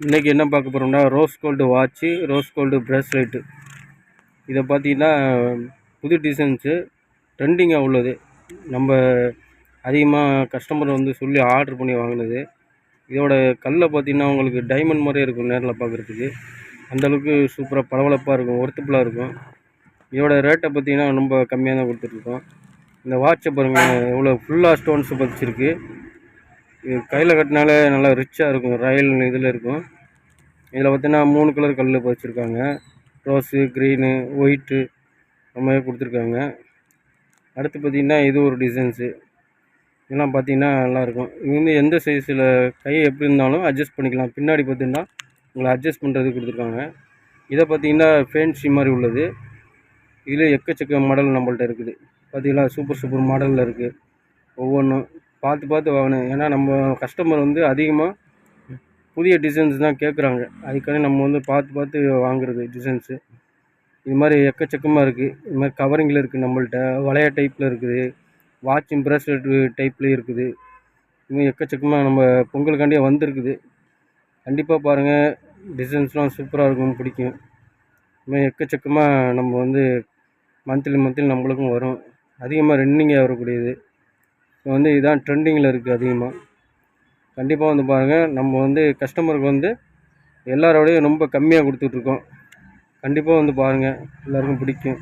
இன்றைக்கி என்ன பார்க்க போகிறோம்னா rose gold watch, rose gold bracelet. இதை பார்த்தீங்கன்னா புது டிசைன்ஸு ட்ரெண்டிங்காக உள்ளது. நம்ம அதிகமாக கஸ்டமர் வந்து சொல்லி ஆர்டர் பண்ணி வாங்கினது. இதோட கல்லை பார்த்தீங்கன்னா உங்களுக்கு டைமண்ட் மாதிரியே இருக்கும் நேரில் பார்க்குறதுக்கு. அந்தளவுக்கு சூப்பராக பளபளப்பாக இருக்கும், ஒர்த்தபுளாக இருக்கும். இதோட ரேட்டை பார்த்தீங்கன்னா ரொம்ப கம்மியாக தான் கொடுத்துட்ருக்கோம். இந்த வாட்சை பாருங்கள் எவ்வளோ ஃபுல்லாக ஸ்டோன்ஸ் பதிச்சிருக்கு. இது கையில் கட்டினாலே நல்லா ரிச்சாக இருக்கும், ராயல் இதில் இருக்கும். இதில் பார்த்தீங்கன்னா 3 கலர் கல் பதிச்சிருக்காங்க. ரோஸு, க்ரீனு, ஒயிட்டு அந்த மாதிரி கொடுத்துருக்காங்க. அடுத்து பார்த்திங்கன்னா இது ஒரு டிசைன்ஸு. இதெல்லாம் பார்த்திங்கன்னா நல்லாயிருக்கும். இது வந்து எந்த சைஸில் கை எப்படி இருந்தாலும் அட்ஜஸ்ட் பண்ணிக்கலாம். பின்னாடி பார்த்திங்கன்னா உங்களை அட்ஜஸ்ட் பண்ணுறது கொடுத்துருக்காங்க. இதை பார்த்திங்கன்னா ஃபேன்சி மாதிரி உள்ளது. இதில் எக்கச்சக்க மாடல் நம்மள்ட்ட இருக்குது. பார்த்திங்கன்னா சூப்பர் மாடலில் இருக்குது. ஒவ்வொன்றும் பார்த்து வாங்கணும். ஏன்னா நம்ம கஸ்டமர் வந்து அதிகமாக புதிய டிசைன்ஸ் தான் கேட்குறாங்க. அதுக்காக நம்ம வந்து பார்த்து வாங்குறது டிசைன்ஸு. இது மாதிரி எக்கச்சக்கமாக இருக்குது. இது மாதிரி கவரிங்கில் இருக்குது நம்மள்ட்ட. வளைய டைப்பில் இருக்குது, வாட்ச் ப்ரேஸ்லெட் டைப்லேயும் இருக்குது. இன்னும் எக்கச்சக்கமாக நம்ம பொங்கலுக்காண்டியே வந்திருக்குது. கண்டிப்பாக பாருங்கள், டிசைன்ஸ்லாம் சூப்பராக இருக்கும், பிடிக்கும். இதுமாதிரி எக்கச்சக்கமாக நம்ம வந்து மந்த்லி நம்மளுக்கும் வரும். அதிகமாக ரன்னிங்காக வரக்கூடியது. இப்போ வந்து இதுதான் ட்ரெண்டிங்கில் இருக்குது அதிகமாக. கண்டிப்பாக வந்து பாருங்கள், நம்ம வந்து கஸ்டமருக்கு வந்து எல்லாரோடையும் ரொம்ப கம்மியாக கொடுத்துட்ருக்கோம். கண்டிப்பாக வந்து பாருங்கள், எல்லாருக்கும் பிடிக்கும்.